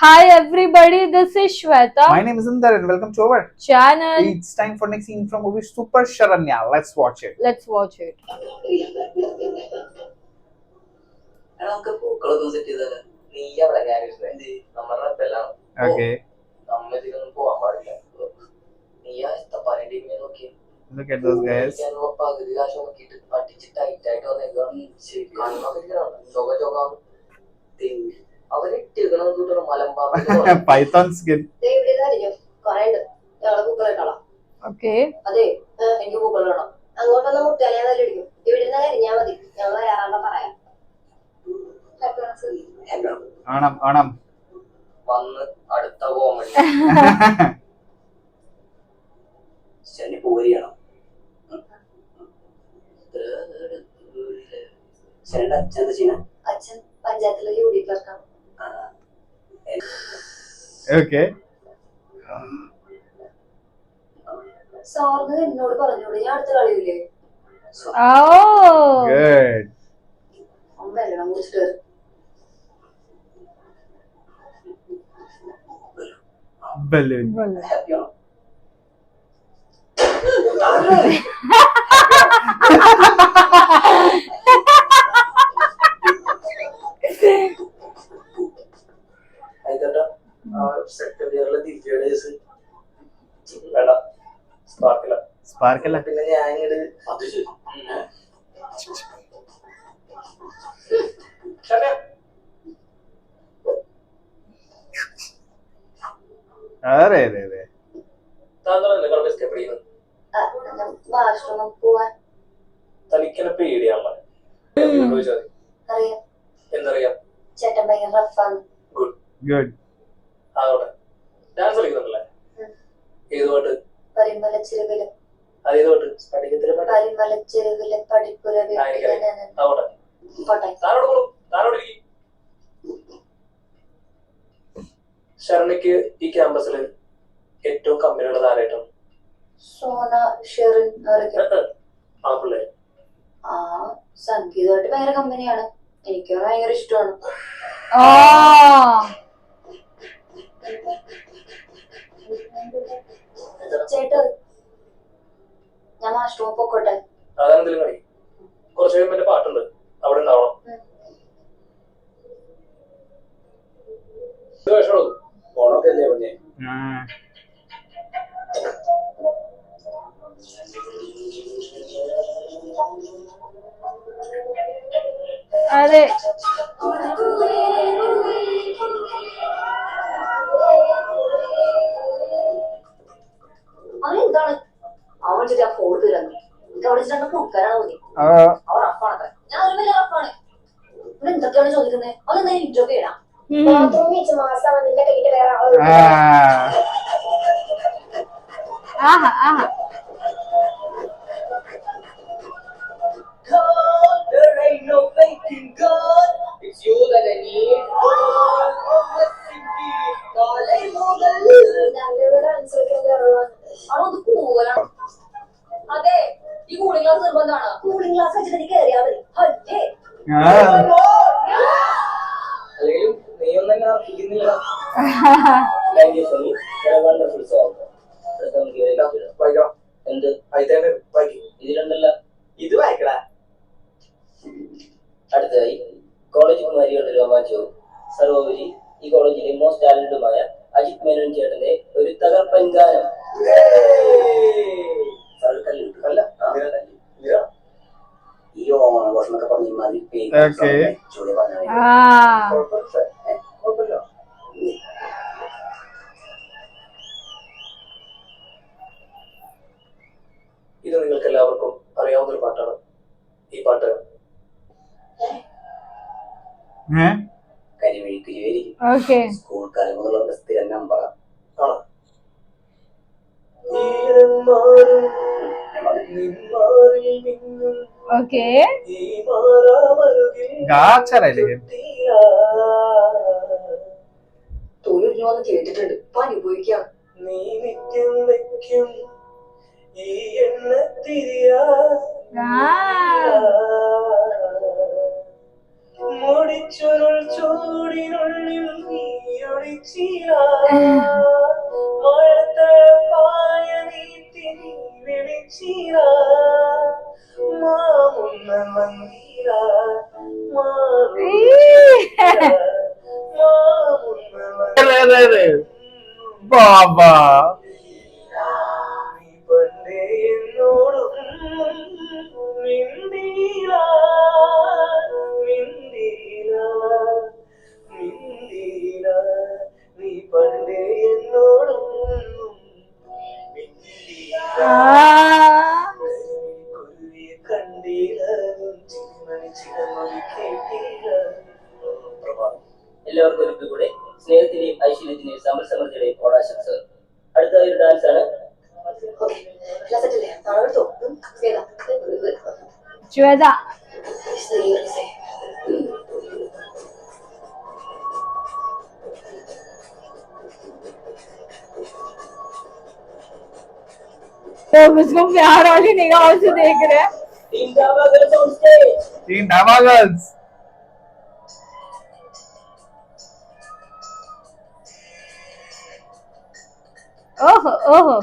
Hi everybody, this is Shweta. My name is Inder and welcome to our channel. It's time for next scene from movie Super Sharanya. Let's watch it. Let's watch it. Okay. Look at those guys. Python skin. Okay. Anam. Okay. Oh. Good. Balloon. Sparkle. अरे रे रे. Good. ശരണ്യക്ക് ഈ ക്യാമ്പസിൽ ഏറ്റവും കമ്പനിയുള്ളത് ആരായിട്ടാണ്? സോന, ഷെറിൻ ആ പിള്ളേർ സംഗീതമായിട്ട് ഭയങ്കര കമ്പനിയാണ്. എനിക്ക് ഭയങ്കര ഇഷ്ടമാണ്. ചേട്ടാ ഞാൻ വാഷ്റൂമിൽ പൊക്കോട്ടെ. അതെന്തെങ്കിലും കളി കുറച്ച് കഴിയുമ്പോൾ എന്റെ പാട്ടുണ്ട്, അവിടെ ഉണ്ടാവണം. ഓണൊക്കെയല്ലേ പറഞ്ഞേ? अरे അതെന്താണ് അവൻ ചേട്ടാ ഫോൺ തരുന്നു. എനിക്ക് അവിടെ വെച്ചിട്ട് കൊടുക്കാനാണ് തോന്നി. അവർ റഫാണത്ര. ഞാൻ ഒരു വലിയ റഫാണ്. ഇവിടെ എന്തൊക്കെയാണ് ചോദിക്കുന്നത്? അതെന്താ ഇൻജോക്ക് ചെയ്യണം? നിന്റെ കയ്യിൽ വേറെ aha. There ain't no faking God. It's you that I need. അതെ, ഈ കൂളിംഗ് ഗ്ലാസ് നിർബന്ധമാണ്. കൂളിംഗ് ഗ്ലാസ് വെച്ചിട്ട് നീ കയറിയാ മതി. അല്ലെങ്കിലും നീ ഒന്നും എന്നെ അർപ്പിക്കുന്നില്ല. എന്ത് ഇതിലുണ്ടല്ല, ഇത് വായിക്കടാ. അടുത്തതായി കോളേജ് കുമാരികളുടെ രോമാഞ്ചവും സർവോപരി ഈ കോളേജിലെ മോസ്റ്റ് ടാലന്റുമായ അജിത് മേനോൻ ചേട്ടന്റെ ഒരു തകർപ്പൻ ഗാനം. ഈ ഓണഘോഷമൊക്കെ പറഞ്ഞ മതി. ഇത് നിങ്ങൾക്ക് എല്ലാവർക്കും അറിയാവുന്ന ഒരു പാട്ടാണ്. ഈ പാട്ട് സ്കൂൾ കാലം മുതലുള്ള സ്ഥിരം നമ്പർ ആണ്. തൊഴിൽ കേട്ടിട്ടുണ്ട്, അനുഭവിക്കാം. നീ നിത്യം വയ്ക്കും ഈ എണ്ണത്തിരിയാ മുടി ഒളിച്ചൊരുൾ ചൂടിനുള്ളിൽ നീ ഒളിച്ചിരാ മഴത്തഴപ്പായ നീട്ടി നീ വിളിച്ചിരാ മാമുന്ന മന്ദിര ബാബാ നീ പണ്ടേ എന്നോടും മിണ്ടീല മിണ്ടീല മിണ്ടീല നീ പണ്ടേ എന്നോടും മിണ്ടീല കുരുവിയെ കണ്ടീല ചിരിമണി ചിരമൊഴി കേട്ടീല. പ്രഭാതം. എല്ലാവർക്കും ഒരിക്കൽ കൂടെ സ്നേഹത്തിന്റെയും ഐശ്വര്യത്തിന്റെയും സമൃദ്ധിയുടെയും ഓണാശംസകൾ. അടുത്ത ഒരു ഡാൻസ് ആണ്. ശ്വേത तो उसको प्यार वाली निगाहों से देख रहे हैं. Team Dava Girls on stage. Team Dhama Girls. ओहो ओहो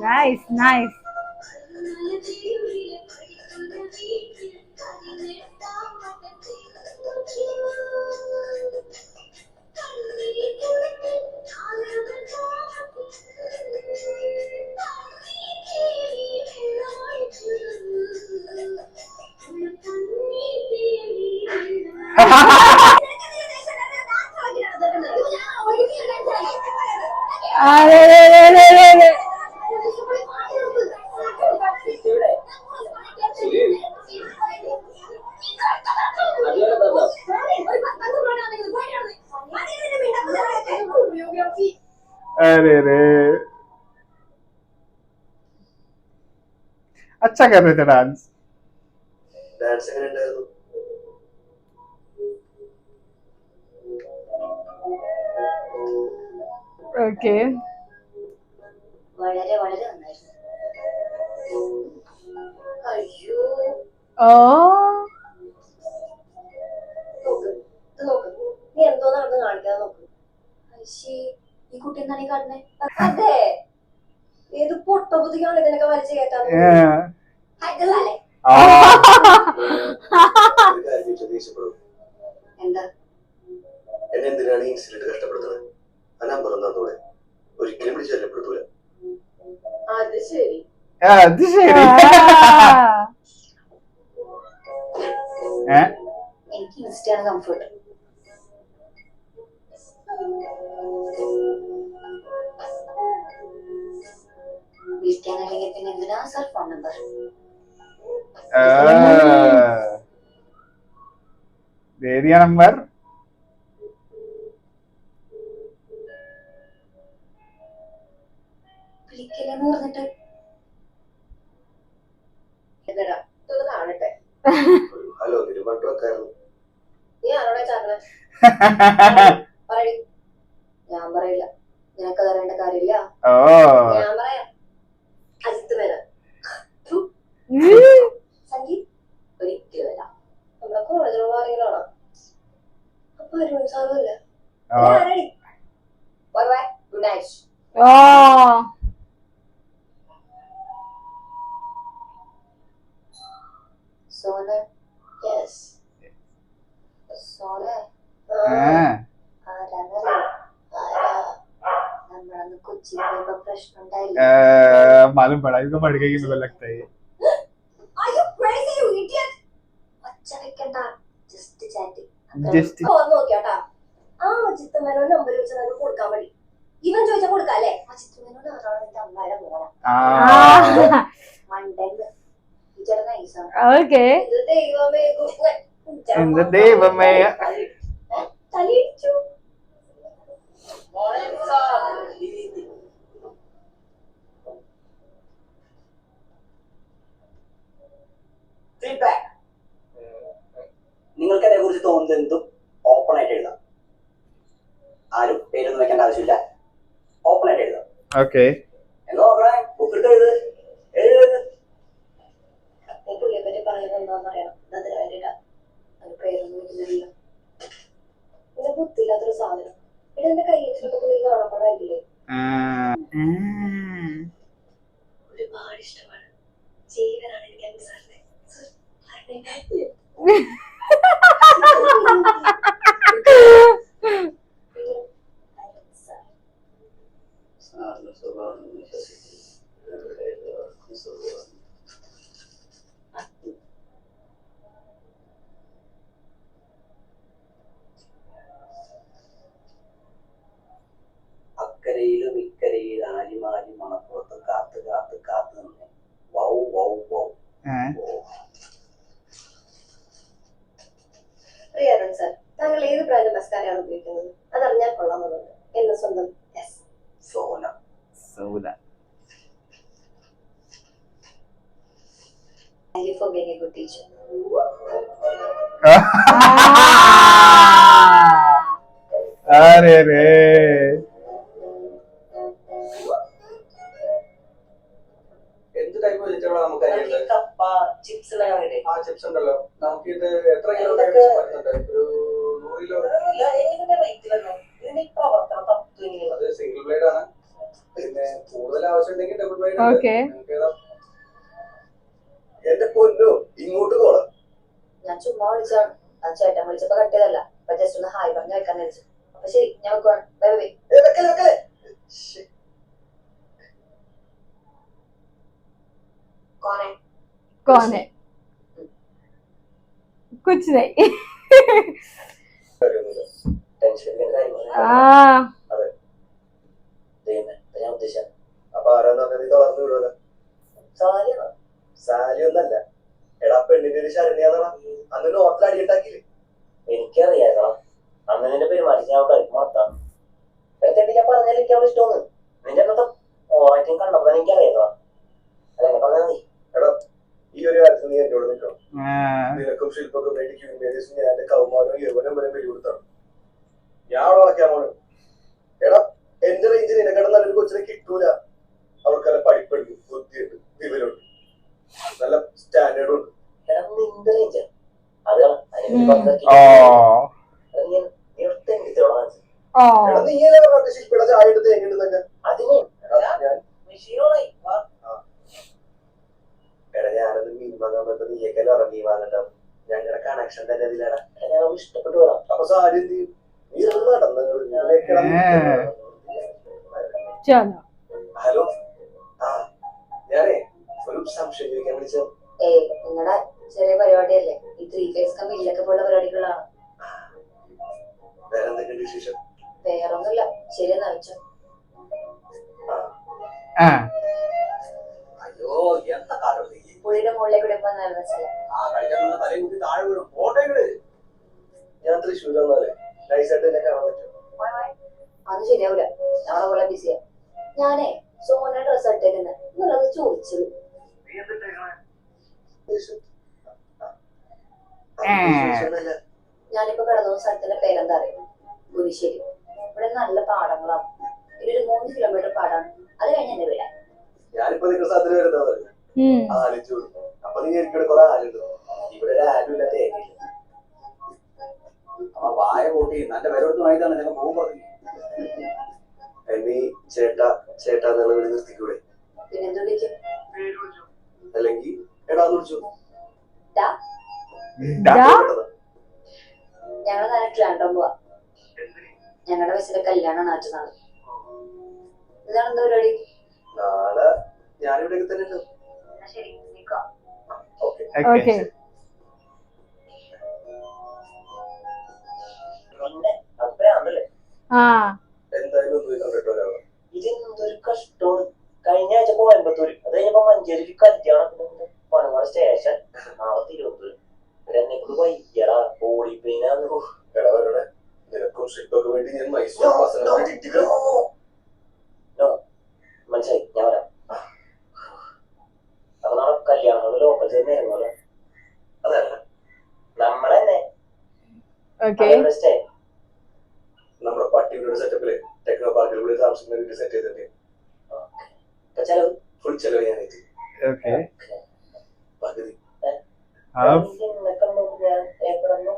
नाइस नाइस. अरे रे रे रे रे रे. अरे रे अच्छा कर रहे थे डांस. ഡാൻസ് എങ്ങനെ ഉണ്ടായിരുന്നു? ओके വളരെ വളരെ നന്നായിരുന്നു. അയ്യോ ओ നോക്ക് ഇത് നോക്ക്, നീ എന്തോ നടന്ന് കാണിക്കാതെ നോക്ക്. അയ്യേ ഈ കുട്ടി എന്താണ് ഈ കാട്ടുന്നേ? അതെ ഏത് പൊട്ട ബുദ്ധിക്കാണ് ഇതിനൊക്കെ വലിച്ചു കേട്ടാ ഇതല്ലേ എന്താ എന്നെ എന്തിനാണ് ഈ ഇൻസിഡന്റ് കഷ്ടപ്പെടുത്തുന്നത്? ആ നമ്പർ തന്നോടെ ഒരിക്കലും വിളിച്ച് ശല്യപ്പെടുത്തൂല. അത് ശരി. അത് ശരി. എനിക്ക് ഇൻസ്റ്റയാണ് കംഫർട്ട്. വിളിക്കാനല്ലെങ്കിൽ പിന്നെ എന്തിനാ sir phone number? Area number വിളിക്കലെന്ന് പറഞ്ഞിട്ട് എന്നടാ ഇതൊന്ന് കാണട്ടെ. ഹലോ തിരുവട്ട് വെക്കായിരുന്നു. നീ ആരോടാ ചാർന്ന്? പറയടി. ഞാൻ പറയില്ല, നിനക്കത് അറിയേണ്ട കാര്യമില്ല. ഞാൻ പറയാം. അജിത്ത് മേനോൻ സംഗീത് ഒരിക്കലുമല്ല. നമ്മളെ കോളേജിലുള്ള ആരെങ്കിലാണോ? അപ്പൊ അരുൺ സാറും അല്ല. ആരടി? Good night. Sona yes Sona ആരാന്നറിയോ? നമ്മളന്ന് കൊച്ചിയിൽ പോയപ്പോ പ്രശ്നം ഉണ്ടായില്ല. मालूम पड़ा इसको बढ़ गई मुझे लगता है. Are you crazy, you idiot? ഒച്ച വെക്കണ്ട, ജസ്റ്റ് ചാറ്റിംഗ്. Just നോക്കിയാട്ടാ ആ അജിത്ത് മേനോൻ നമ്പർ വെച്ച് നമുക്ക് കൊടുക്കാൻ മതി. ഇവൻ ചോദിച്ചാൽ കൊടുക്കാല്ലേ? അജിത്ത് മേനോൻ ആരാണ്? എന്റെ അമ്മയുടെ മോനാ. മണ്ടെന്ന് ഇച്ചട നൈസാണ്. ओके ഇത് ദൈവമേ എന്ത് ദൈവമേ തലയിടിച്ചു. നിങ്ങൾക്ക് അതിനെ കുറിച്ച് തോന്നുന്നത് എന്തും ഓപ്പൺ ആയിട്ട് എഴുതാം. ഓക്കെ. പുള്ളിയെ പറ്റി പറയുന്നത് എന്താണെന്ന് അറിയണം. അതിന് വേണ്ടിയിട്ടാ പേരൊന്നും ഇല്ല. പിന്നെ ബുദ്ധിയില്ലാത്തൊരു സാധനം. പിന്നെ എന്റെ കയ്യിലൊക്കെ പുള്ളി കാണപ്പെടാനില്ലേ? ഒരുപാട് ഇഷ്ടമാണ്. ജീവനാണ് എനിക്ക് എന്റെ സാറിനെ. അക്കരയിലും ഇക്കരയിൽ ആലിമാലി മണപ്പുറത്ത് കാത്ത് കാത്ത് കാത്ത് നിന്ന് വൗ വൗ വൗ. പ്രിയരൻ സാർ, താങ്കൾ ഏത് ബ്രാൻഡ് മസ്കാരയാണ് ഉപയോഗിക്കുന്നത്? അതറിഞ്ഞാൽ കൊള്ളാമെന്നുണ്ട്. എന്റെ സ്വന്തം Sona. Thank you for being a good teacher. എന്ത് ടൈപ്പ് വെജിറ്റബിളാ നമുക്ക് കപ്പ ചിപ്സ് ആ ചിപ്സ് ഉണ്ടല്ലോ. നമുക്ക് ഇത് എത്ര കിലോ വരുന്നുണ്ട്? ഒരു 100 കിലോ. അത് സിംഗിൾ ബ്ലേഡ് ആണ്. പിന്നെ കൂടുതൽ ആവശ്യം ഉണ്ടെങ്കിൽ ഡബിൾ ബ്ലേഡ് ഉണ്ട്. എന്റെ പൊന്നോ, ഇങ്ങോട്ട് പോണം. ഞാൻ ചുമ്മാ വിളിച്ചാണ്. ആ ചേട്ടൻ വിളിച്ചപ്പോ കട്ടിയതല്ല. അപ്പൊ ജസ്റ്റ് ഒന്ന് ഹായ് പറഞ്ഞ് വെക്കാന്ന് വെച്ചു. അപ്പൊ ശരി, ഞാൻ വെക്കുവാണ്. Bye bye. कौन है? कुछ नहीं. അപ്പൊ ആരാന്ന് നീ തളർന്നു വിടുവല്ലോ. സാലി ഒന്നല്ല, എടാ പെണ്ണിന്റെ ഒരു ശരണ്യാന്നാ അന്ന് നോട്ടിൽ അടിയുണ്ടാക്കിയില്ലേ? എനിക്കറിയാം. അന്ന് നിന്റെ പെരുമാറ്റം ഞാൻ കരിമാർത്താണ്. എടുത്തിട്ട് ഞാൻ പറഞ്ഞാൽ എനിക്ക് അവിടെ ഇഷ്ടമാണ്. നിന്റെ അന്നത്തെ ഓറയ്ക്കും കണ്ടപ്പോ എനിക്കറിയാം. അതെന്നെ പറഞ്ഞാൽ മതി. എടാ, ഈ ഒരു കാര്യത്തിൽ നീ എന്നോട് നിൽക്കണം. നിനക്കും ശില്പക്കും വേണ്ടി ക്യൂമേരിയസും ഞാൻ എന്റെ കൗമാരവും യൗവനം വരെ വെളിപ്പെടുത്താണ്. ഞാൻ അവിടെ വളയ്ക്കാൻ പോണ്. എടാ, എന്റെ റേഞ്ചിൽ നിനക്കട നല്ലൊരു കൊച്ചിനെ കിട്ടൂല. അവർക്കല്ല പഠിപ്പുണ്ട്, ബുദ്ധിയുണ്ട്, വിവരമുണ്ട്, നല്ല സ്റ്റാൻഡേർഡും ഉണ്ട്. നിന്റെ റേഞ്ച് നീയല്ലേ ശില്പയുടെ ചായ എടുത്ത് എങ്ങനെയുണ്ടെന്നൊക്കെ അതിന് എടാ ഞാനത് മീൻ വാങ്ങാൻ പറ്റ നീയൊക്കെല്ലാം ഇറങ്ങി വാങ്ങട്ടോ. ഞങ്ങളുടെ കണക്ഷൻ തന്നെ അതിലാണ്. ഞാൻ ഇഷ്ടപ്പെട്ടു വേണം. അപ്പൊ സാരി എന്ത് ചെയ്യും? നീ നടന്നു. ഹലോ, ആ ഞാനേ ഒരു സംശയം ചോദിക്കാൻ വിളിച്ചോ. നിങ്ങളുടെ ചെറിയ പരിപാടിയല്ലേ? ഈ 3 ഫേസ് കമ്പിയിലൊക്കെ പോലുള്ള പരിപാടികളാണ്. വേറെ എന്തൊക്കെയുണ്ട് വിശേഷം? വേറൊന്നുമില്ല. ശരി എന്നാ വെച്ചോ. അയ്യോ, എന്താ കാലം പുള്ളിയുടെ മുകളിലേക്ക് ഇടുമ്പോന്നായിരുന്നു വെച്ചല്ലേ. ഞാൻ തൃശ്ശൂർ വന്നാലേ നൈസായിട്ട് എന്നെ കാണാൻ പറ്റും. അത് ശരിയാവൂല, ഞങ്ങളെ പോലെ ബിസിയാ. ഞാനേ സോന ഡ്രസ് ഇട്ടേക്കുന്നത് നിങ്ങളത് ചോദിച്ചത്. ഞാനിപ്പോ കിടന്ന സ്ഥലത്തിന്റെ പേരെന്താ അറിയാം? കുരിശ്ശേരി. ഇവിടെ നല്ല പാടങ്ങളാണ്. ഇതൊരു 3 കിലോമീറ്റർ പാടാണ്. അത് കഴിഞ്ഞ് എന്നെ വിടാം. ഞാനിപ്പോ നിങ്ങളുടെ സ്ഥലത്തിന് വരുന്നത് ആലിച്ചൂട്. അപ്പൊ നീ എനിക്കിവിടെ കുറെ ആലുണ്ട്. ഇവിടെ ഒരു ആലുമില്ല, തേങ്ങയില്ല. അപ്പൊ വായ കൂട്ടി നല്ല വിലടുത്ത് വാങ്ങിയതാണ് ഞങ്ങൾ പോകുമ്പോ. എന്നീ ചേട്ടാ ചേട്ടാ എന്നുള്ള വിളി നിർത്തിക്കൂടെ? പിന്നെന്ത് വിളിക്കും? അല്ലെങ്കിൽ എടാന്ന് വിളിച്ചു. ഞങ്ങൾ നാളെ ട്രിവാൻഡ്രം പോവാ. ഞങ്ങളുടെ വയസ്സിലെ കല്യാണമാണ് മറ്റന്നാള്. ഇതാണ് എന്താ പരിപാടി? നാളെ ഞാനിവിടെ തന്നെ ഉണ്ട്. ശരി, നിൽക്കാം. Okay. എന്തായാലും ഒന്ന് കണ്ടിട്ടോ. ഇതെന്തൊരു കഷ്ടമാണ്. കഴിഞ്ഞ ആഴ്ച കോയമ്പത്തൂര്, അത് കഴിഞ്ഞപ്പോ മഞ്ചേരി കല്യാണം, പനമല സ്റ്റേഷൻ, നാളെ തിരുവനന്തപുരം. എന്നെക്കൊണ്ട് വയ്യടാ, ബോഡി പെയിനാന്ന്. നിനക്കും ശില്പക്ക് വേണ്ടി ഞാൻ മൈസൂർ മനസ്സിലായി, ഞാൻ വരാം. അപ്പൊ നാളെ കല്യാണം ലോക്കൽ ചേർന്ന് ഇറങ്ങുമല്ലോ. അതല്ല നമ്മളെന്നെ നമ്മുടെ പട്ടിയുടെ സെറ്റപ്പില് ടെക്നോ പാർക്കിൽ താമസിക്കുന്ന വീട്ടിൽ സെറ്റ് ചെയ്തിട്ട് ചെലവ് ഫുൾ ചെലവ് ഞാൻ എത്തി. ഓക്കെ പകുതി. ഹാഫ് ഞാൻ ഏക്കറൊന്നു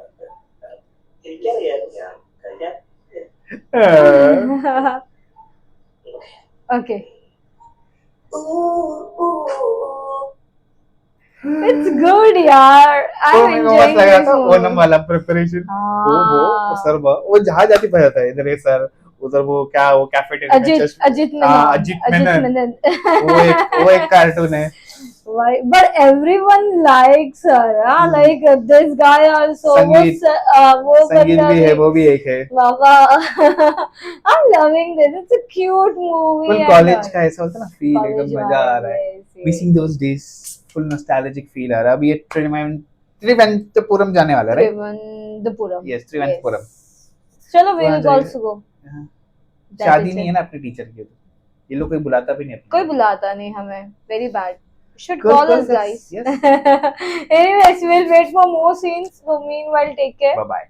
എനിക്കറിയാം ഞാൻ കഴിഞ്ഞ Okay. It's good, yaar. I'm enjoying लगा this था movie. ओनम वाला प्रिपरेशन वो सर वो जहाँ जाती भजा था इधर ये सर उधर वो क्या वो कैफेटेरिया में Ajit just Menon. Ajit Menon Menon. वो एक कार्टून है Why? But everyone likes her. Like this guy also. संगीत वो संगीत भी है बंदा वो भी एक है Baba. I'm loving this. It's a cute movie. Full and college all. का ऐसा होता है ना फील College एकदम मजा आ रहा है yes, yes. Missing those days full nostalgic feel आ रहा है अब ये त्रिवेंद्रपुरम जाने वाला है राइट Trivandrum. यस त्रिवेंद्रपुरम चलो we वहाँ will जाइए। also go. शादी नहीं है ना अपने टीचर की ये लोग कोई बुलाता भी नहीं अपने कोई बुलाता नहीं हमें. Very bad. Should Good, call good, us, yes, guys. yes. Anyways, we'll wait for more scenes. So meanwhile, take care. Bye bye